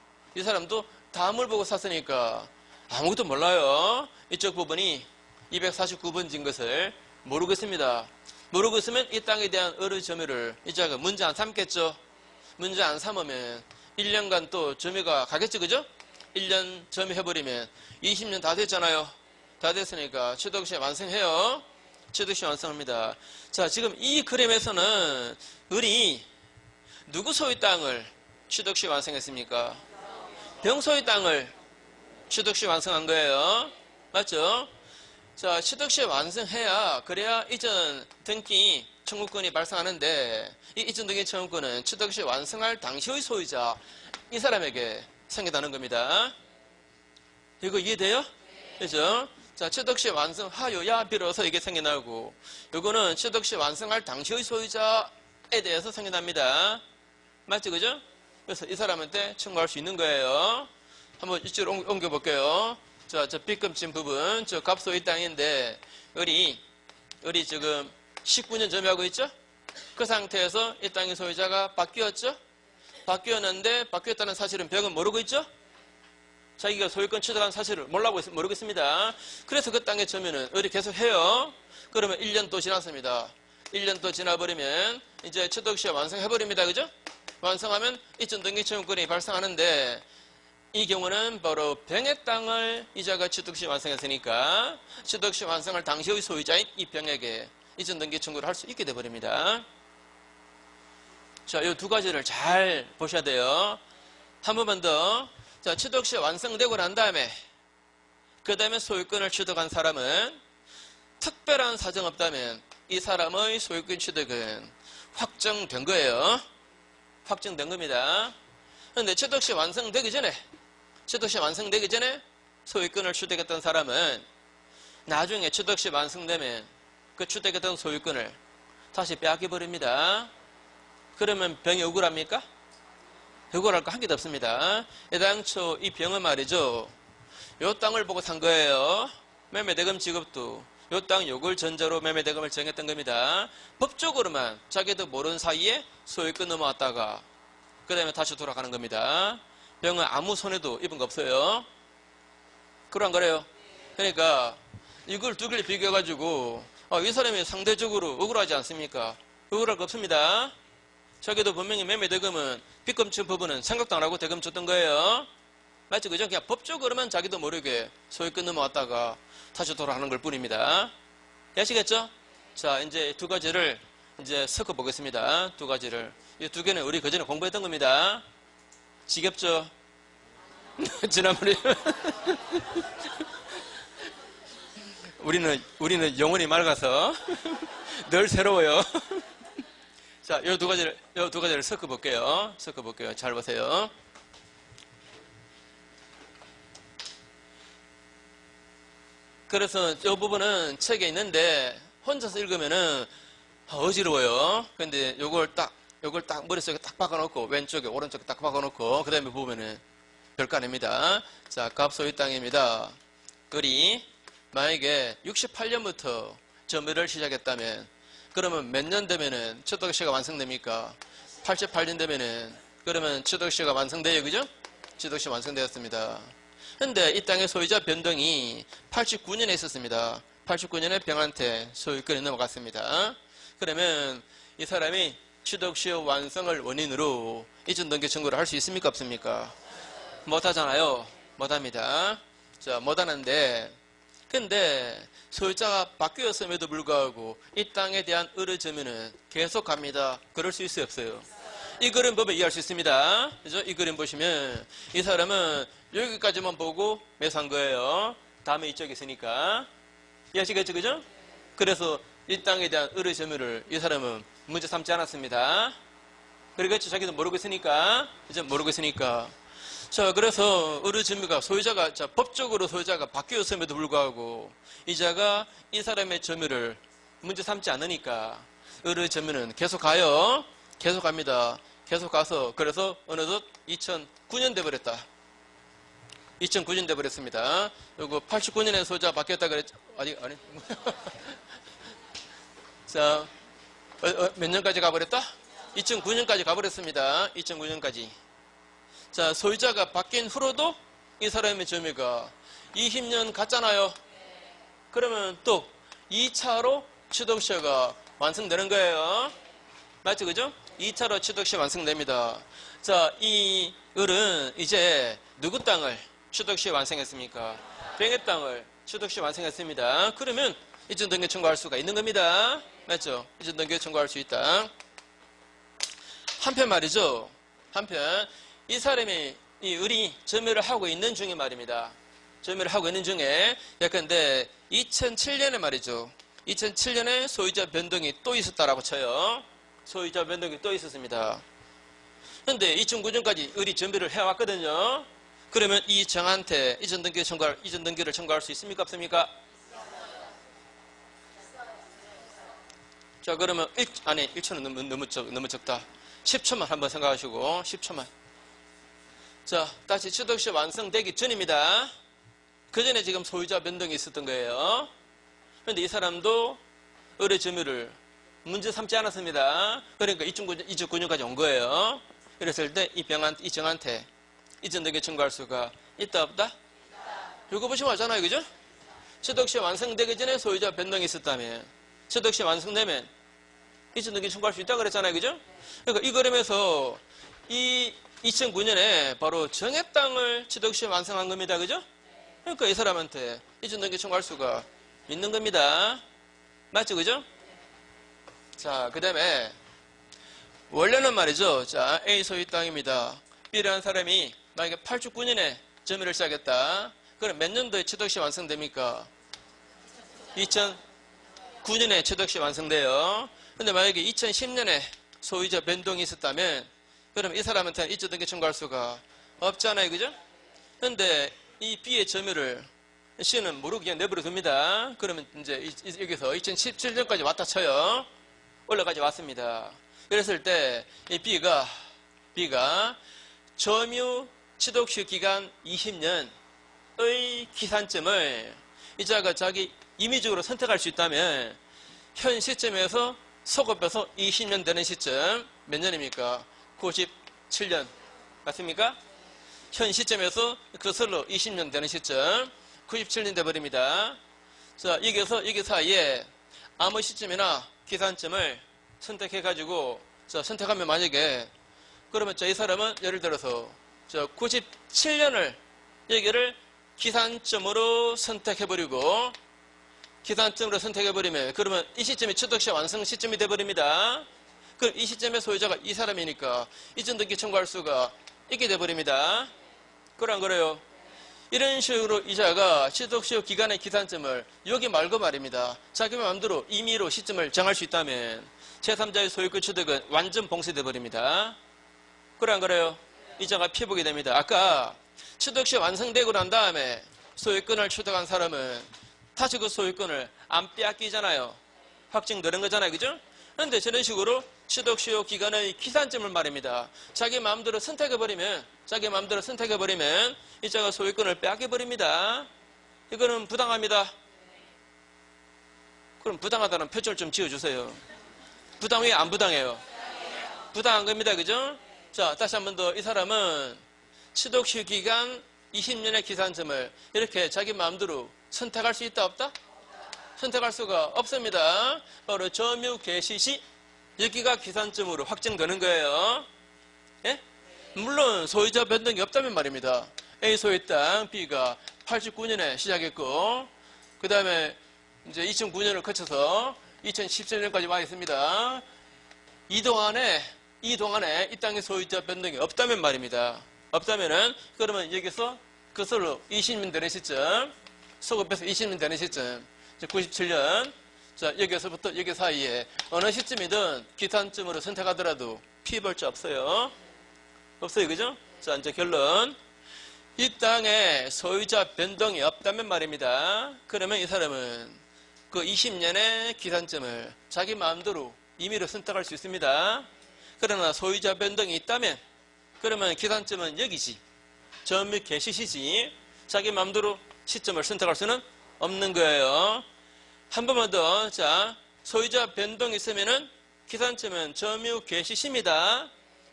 담을 보고 샀으니까 아무것도 몰라요. 이쪽 부분이 249번지인 것을 모르고 있습니다. 모르고 있으면 이 땅에 대한 을의 점유를 이자가 문제 안 삼겠죠. 문제 안 삼으면 1년간 또 점유가 가겠죠. 그죠? 1년 점유해버리면 20년 다 됐잖아요. 다 됐으니까 취득시 완성해요. 취득시 완성합니다. 자, 지금 이 그림에서는 을이 누구 소유 땅을 취득시 완성했습니까? 병 소유 땅을 취득시 완성한 거예요. 맞죠? 자, 취득시 완성해야 그래야 이전 등기 청구권이 발생하는데 이 이전 등기 청구권은 취득시 완성할 당시의 소유자 이 사람에게 생긴다는 겁니다. 이거 이해돼요? 그죠? 자, 취득시 완성하여야 비로소 이게 생겨나고 이거는 취득시 완성할 당시의 소유자에 대해서 생겨납니다. 맞죠? 그죠? 그래서 이 사람한테 청구할 수 있는 거예요. 한번 이쪽으로 옮겨볼게요. 자, 저 빗금친 부분, 저 갑소유 땅인데, 을이 지금 19년 점유하고 있죠? 그 상태에서 이 땅의 소유자가 바뀌었죠? 바뀌었는데, 바뀌었다는 사실은 병은 모르고 있죠? 자기가 소유권 취득한 사실을 모르고 있습니다. 그래서 그 땅의 점유는 을이 계속 해요. 그러면 1년 또 지났습니다. 1년 또 지나버리면, 이제 취득시 완성해버립니다. 그죠? 완성하면 이전 등기 청구권이 발생하는데, 이 경우는 바로 병의 땅을 이자가 취득시 완성했으니까 취득시 완성할 당시의 소유자인 이 병에게 이전 등기 청구를 할 수 있게 돼버립니다. 자, 이 두 가지를 잘 보셔야 돼요. 한 번만 더. 자, 취득시 완성되고 난 다음에 그 다음에 소유권을 취득한 사람은 특별한 사정 없다면 이 사람의 소유권 취득은 확정된 거예요. 확정된 겁니다. 그런데 취득시 완성되기 전에 소유권을 취득했던 사람은 나중에 취득시 완성되면 그 취득했던 소유권을 다시 빼앗겨버립니다. 그러면 병이 억울합니까? 억울할 거 한 개도 없습니다. 애당초 이 병은 말이죠. 요 땅을 보고 산 거예요. 매매대금 지급도 요 땅 요걸 전제로 매매대금을 정했던 겁니다. 법적으로만 자기도 모르는 사이에 소유권 넘어왔다가 그 다음에 다시 돌아가는 겁니다. 병은 아무 손해도 입은 거 없어요. 그러 안 그래요? 그러니까 이걸 두 개를 비교해가지고 이 사람이 상대적으로 억울하지 않습니까? 억울할 거 없습니다. 자기도 분명히 매매대금은 빗금친 부분은 생각도 안 하고 대금 줬던 거예요. 맞죠? 그죠? 그냥 법적으로만 자기도 모르게 소유권 넘어왔다가 다시 돌아가는 걸 뿐입니다. 아시겠죠? 자, 이제 두 가지를 이제 섞어 보겠습니다. 두 가지를. 이 두 개는 우리 그전에 공부했던 겁니다. 지겹죠? 지난번에 우리는 영혼이 맑아서 늘 새로워요. 자, 요 두 가지를 섞어 볼게요. 잘 보세요. 그래서 이 부분은 책에 있는데 혼자서 읽으면은 어지러워요. 근데 요걸 딱 머릿속에 딱 박아놓고 왼쪽에 오른쪽에 딱 박아놓고 그 다음에 보면은 별거 아닙니다. 자, 갑소의 땅입니다. 을이 만약에 68년부터 점유를 시작했다면 그러면 몇 년 되면은 취득시가 완성됩니까? 88년 되면은 그러면 취득시가 완성돼요. 그죠? 취득시 완성되었습니다. 근데 이 땅의 소유자 변동이 89년에 있었습니다. 89년에 병한테 소유권이 넘어갔습니다. 그러면 이 사람이 취득시 완성을 원인으로 이전 등기 청구를 할 수 있습니까? 없습니까? 못하잖아요. 못합니다. 자, 못하는데 근데 소유자가 바뀌었음에도 불구하고 이 땅에 대한 을의 점유는 계속 갑니다. 그럴 수 있어요? 없어요? 이 그림 보면 이해할 수 있습니다. 그죠? 이 그림 보시면 이 사람은 여기까지만 보고 매수한 거예요. 다음에 이쪽에 있으니까. 이해하시겠죠? 그죠? 그래서 이 땅에 대한 을의 점유를 이 사람은 문제 삼지 않았습니다. 그러겠죠? 자기도 모르고 있으니까. 이제 모르고 있으니까. 자, 그래서 을의 점유가 소유자가, 자, 법적으로 소유자가 바뀌었음에도 불구하고 이자가 이 사람의 점유를 문제 삼지 않으니까 을의 점유는 계속 가요. 계속 갑니다. 계속 가서 그래서 어느덧 2009년 돼버렸다. 2009년 돼버렸습니다. 요거 89년에 소유자 바뀌었다 그랬죠? 아니. 자, 몇 년까지 가버렸다? 2009년까지 가버렸습니다. 2009년까지. 자, 소유자가 바뀐 후로도 이 사람의 점유가 20년 갔잖아요. 그러면 또 2차로 취득시효가 완성되는 거예요. 맞죠? 그죠? 2차로 취득시 완성됩니다. 자, 이 을은 이제 누구 땅을 취득시 완성했습니까? 병의 땅을 취득시 완성했습니다. 그러면 이전 등기 청구할 수가 있는 겁니다. 맞죠? 이전 등기 청구할 수 있다. 한편 말이죠. 한편 이 사람이 이 을이 점유를 하고 있는 중에 말입니다. 점유를 하고 있는 중에 예컨대 2007년에 말이죠. 2007년에 소유자 변동이 또 있었다라고 쳐요. 소유자 변동이 또 있었습니다. 그런데 2009년까지 을이 점유를 해왔거든요. 그러면 이 정한테 이전 등기를 청구할 수 있습니까? 없습니까? 자, 그러면 1초는 너무 적다. 10초만 한번 생각하시고 10초만. 자, 다시 취득시 완성되기 전입니다. 그 전에 지금 소유자 변동이 있었던 거예요. 그런데 이 사람도 을의 점유를 문제 삼지 않았습니다. 그러니까 2009년까지 온 거예요. 그랬을 때 이 정한테 이전 등기 청구할 수가 있다 없다? 이거 보시면 알잖아요. 그죠? 취득시 완성되기 전에 소유자 변동이 있었다면 취득시 완성되면 이전 등기 청구할 수 있다 그랬잖아요. 그죠? 그러니까 이 그림에서 이 2009년에 바로 정의 땅을 취득시 완성한 겁니다. 그죠? 그러니까 이 사람한테 이전 등기 청구할 수가 있는 겁니다. 맞죠? 그죠? 자, 그 다음에 원래는 말이죠. 자, A 소유 땅입니다. B라는 사람이 만약에 89년에 점유를 시작했다. 그럼 몇 년도에 취득시 완성됩니까? 2009년에 취득시 완성돼요. 근데 만약에 2010년에 소유자 변동이 있었다면 그럼 이 사람한테는 이전 등기 청구할 수가 없잖아요. 그죠? 근데 이 B의 점유를 C는 모르고 그냥 내버려 둡니다. 그러면 이제 여기서 2017년까지 왔다 쳐요. 올라까지 왔습니다. 그랬을 때 이 B가 점유 취득시 기간 20년의 기산점을 이자가 자기 임의적으로 선택할 수 있다면 현 시점에서 속업해서 20년 되는 시점 몇 년입니까? 97년 맞습니까? 현 시점에서 그것으로 20년 되는 시점 97년 돼버립니다. 자, 여기 사이에 아무 시점이나 기산점을 선택해가지고 선택하면 만약에 그러면 이 사람은 예를 들어서 97년을 여기를 기산점으로 선택해버리고 기산점으로 선택해버리면 그러면 이 시점이 취득시 완성 시점이 돼버립니다. 그럼 이 시점의 소유자가 이 사람이니까 이전 등기 청구할 수가 있게 돼버립니다. 그래 안 그래요? 이런 식으로 이자가 취득시효 기간의 기산점을 여기 말고 말입니다. 자기 마음대로 임의로 시점을 정할 수 있다면 제3자의 소유권 취득은 완전 봉쇄돼 버립니다. 그래 안 그래요? 이자가 피보게 됩니다. 아까 취득시 완성되고 난 다음에 소유권을 취득한 사람은 다시 그 소유권을 안 빼앗기잖아요. 확정되는 거잖아요. 그죠? 그런데 저런 식으로 취득시효 기간의 기산점을 말입니다. 자기 마음대로 선택해버리면 이자가 소유권을 빼앗겨버립니다. 이거는 부당합니다. 그럼 부당하다는 표절 좀 지어주세요. 부당해요? 안 부당해요? 부당한 겁니다. 그죠? 자, 다시 한 번 더. 이 사람은 취득시효 기간 20년의 기산점을 이렇게 자기 마음대로 선택할 수 있다 없다? 선택할 수가 없습니다. 바로 점유 개시 시 여기가 기산점으로 확정되는 거예요. 예? 물론 소유자 변동이 없다면 말입니다. A 소유 땅 B가 89년에 시작했고 그 다음에 이제 2009년을 거쳐서 2017년까지 와 있습니다. 이 동안에 이 땅의 소유자 변동이 없다면 말입니다. 없다면은 그러면 여기서 그것으로 20년 되는 시점, 소급해서 20년 되는 시점, 97년. 자, 여기서부터 여기 사이에 어느 시점이든 기산점으로 선택하더라도 피해볼자 없어요. 없어요. 그죠? 자, 이제 결론. 이 땅에 소유자 변동이 없다면 말입니다. 그러면 이 사람은 그 20년의 기산점을 자기 마음대로 임의로 선택할 수 있습니다. 그러나 소유자 변동이 있다면 그러면 기산점은 여기지. 점유 개시시지. 자기 마음대로 시점을 선택할 수는 없는 거예요. 한 번만 더. 자, 소유자 변동이 있으면은 기산점은 점유 개시시입니다.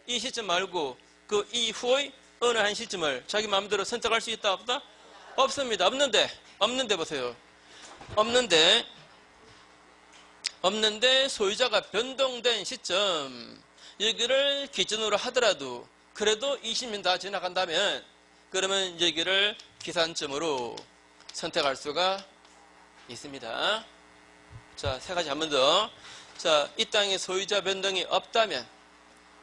이 시점 말고 그 이후의 어느 한 시점을 자기 마음대로 선택할 수 있다 없다? 없습니다. 없는데 보세요. 없는데 소유자가 변동된 시점 여기를 기준으로 하더라도 그래도 20년 다 지나간다면 그러면 여기를 기산점으로 선택할 수가 있습니다. 자, 세 가지 한 번 더. 자, 이 땅에 소유자 변동이 없다면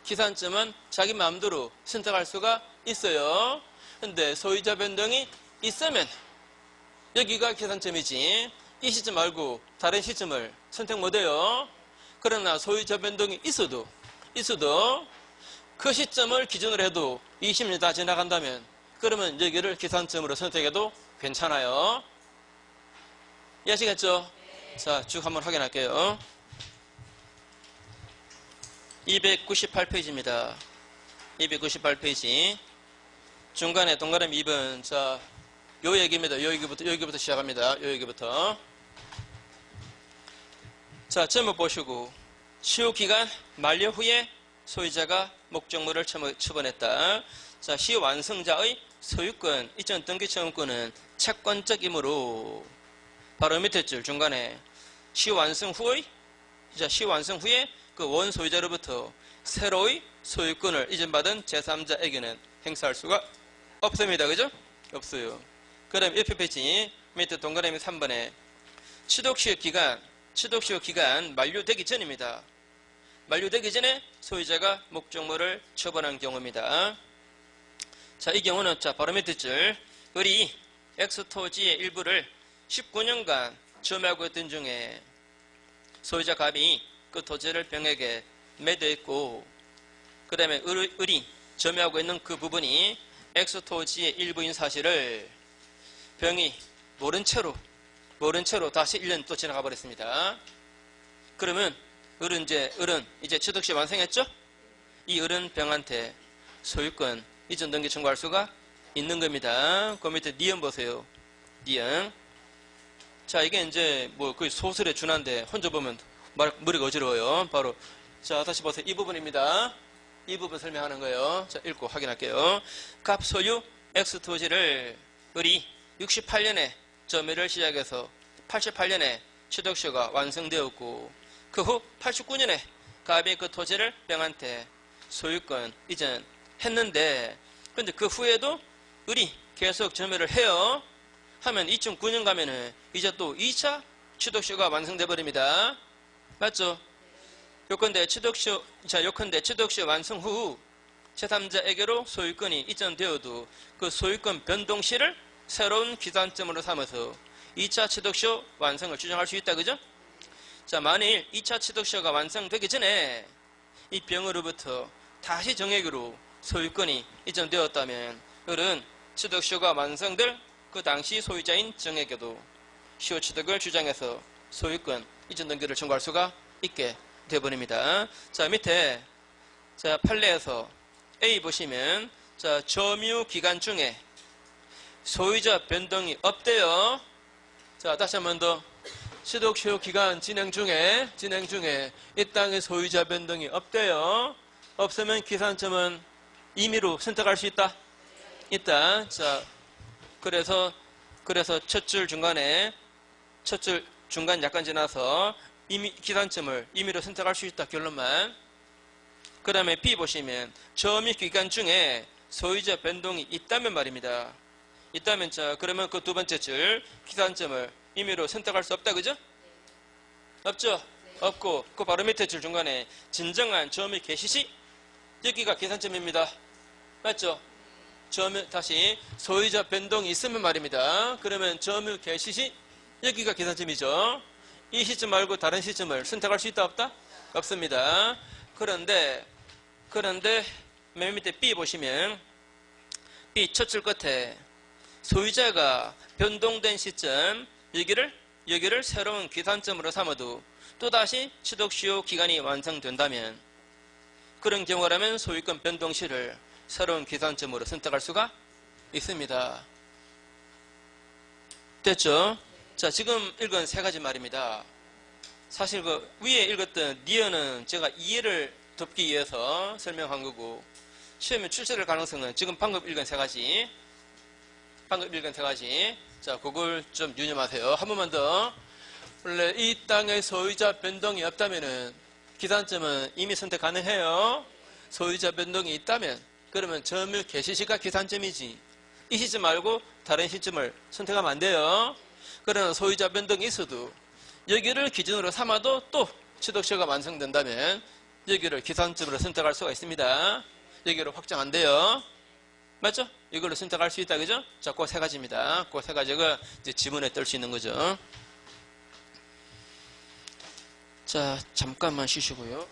기산점은 자기 마음대로 선택할 수가 있어요. 근데 소유자 변동이 있으면 여기가 기산점이지. 이 시점 말고 다른 시점을 선택 못해요. 그러나 소유자 변동이 있어도 그 시점을 기준으로 해도 20년 다 지나간다면 그러면 여기를 기산점으로 선택해도 괜찮아요. 이해하시겠죠? 자, 쭉 한번 확인할게요. 298페이지입니다. 298페이지. 중간에 동그라미 2번. 자, 요 얘기입니다. 여기부터 시작합니다. 요 얘기부터. 자, 제목 보시고. 시효기간 만료 후에 소유자가 목적물을 처분했다. 자, 시효완성자의 소유권, 이전 등기처분권은 채권적이므로 바로 밑에 줄 중간에 시효완성 후에 그 원소유자로부터 새로의 소유권을 이전받은 제3자에게는 행사할 수가 없습니다. 그죠? 없어요. 그 다음 1표 페이지 밑에 동그라미 3번에 취득시효 기간 만료되기 전입니다. 만료되기 전에 소유자가 목적물을 처분한 경우입니다. 자, 이 경우는 자, 바로 밑에 줄 을이 X토지의 일부를 19년간 점유하고 있던 중에 소유자 갑이 그 토지를 병에게 매도했고 그 다음에 을이 점유하고 있는 그 부분이 X토지의 일부인 사실을 병이 모른 채로 다시 1년 또 지나가 버렸습니다. 그러면 을은 이제 취득시 완성했죠? 이 을은 병한테 소유권 이전 등기 청구할 수가 있는 겁니다. 그 밑에 니은 보세요. 니은. 자, 이게 이제 뭐 거의 소설에 준한데 혼자 보면 머리가 어지러워요. 바로 자, 다시 보세요. 이 부분입니다. 이 부분 설명하는 거예요. 자, 읽고 확인할게요. 갑 소유 X토지를 을이 68년에 점유를 시작해서 88년에 취득시효가 완성되었고 그 후 89년에 갑이 그 토지를 병한테 소유권 이전했는데 근데 그 후에도 을이 계속 점유를 해요. 하면 2009년 가면은 이제 또 2차 취득시효가 완성돼 버립니다. 맞죠? 요컨대 취득시효 완성 후 제3자에게로 소유권이 이전되어도 그 소유권 변동시를 새로운 기산점으로 삼아서 2차 취득시효 완성을 주장할 수 있다. 그죠? 자, 만일 2차 취득시효가 완성되기 전에 이 병으로부터 다시 정액으로 소유권이 이전되었다면 그는 취득시효가 완성될 그 당시 소유자인 정액에도 시효 취득을 주장해서 소유권 이전 등기를 청구할 수가 있게 되어버립니다. 자, 밑에 자 판례에서 A 보시면 자 점유 기간 중에 소유자 변동이 없대요. 자, 다시 한 번 더. 취득시효 기간 진행 중에 이 땅의 소유자 변동이 없대요. 없으면 기산점은 임의로 선택할 수 있다. 자, 그래서 첫 줄 중간 약간 지나서 기산점을 임의로 선택할 수 있다. 결론만. 그 다음에 B 보시면 점유 기간 중에 소유자 변동이 있다면 말입니다. 있다면 자 그러면 그 두 번째 줄 기산점을 임의로 선택할 수 없다. 그죠? 없죠? 없고 그 바로 밑에 줄 중간에 진정한 점유 개시 시 여기가 계산점입니다. 맞죠? 다시 소유자 변동이 있으면 말입니다. 그러면 점유 개시 시 여기가 계산점이죠. 이 시점 말고 다른 시점을 선택할 수 있다 없다? 없습니다. 그런데 맨 밑에 B 보시면 B 첫 줄 끝에 소유자가 변동된 시점 여기를 새로운 기산점으로 삼아도 또다시 취득시효 기간이 완성된다면 그런 경우라면 소유권 변동시를 새로운 기산점으로 선택할 수가 있습니다. 됐죠? 자, 지금 읽은 세 가지 말입니다. 사실 그 위에 읽었던 니어는 제가 이해를 돕기 위해서 설명한 거고 시험에 출제될 가능성은 지금 방금 읽은 세 가지 자, 그걸 좀 유념하세요. 한 번만 더. 원래 이 땅의 소유자 변동이 없다면은 기산점은 이미 선택 가능해요. 소유자 변동이 있다면 그러면 점유 개시시가 기산점이지. 이 시점 말고 다른 시점을 선택하면 안 돼요. 그러나 소유자 변동이 있어도 여기를 기준으로 삼아도 또 취득시효가 완성된다면 여기를 기산점으로 선택할 수가 있습니다. 여기로 확정 안 돼요. 맞죠? 이걸로 선택할 수 있다. 그죠? 자, 그 세 가지입니다. 그 세 가지가 이제 지문에 뜰 수 있는 거죠. 자, 잠깐만 쉬시고요.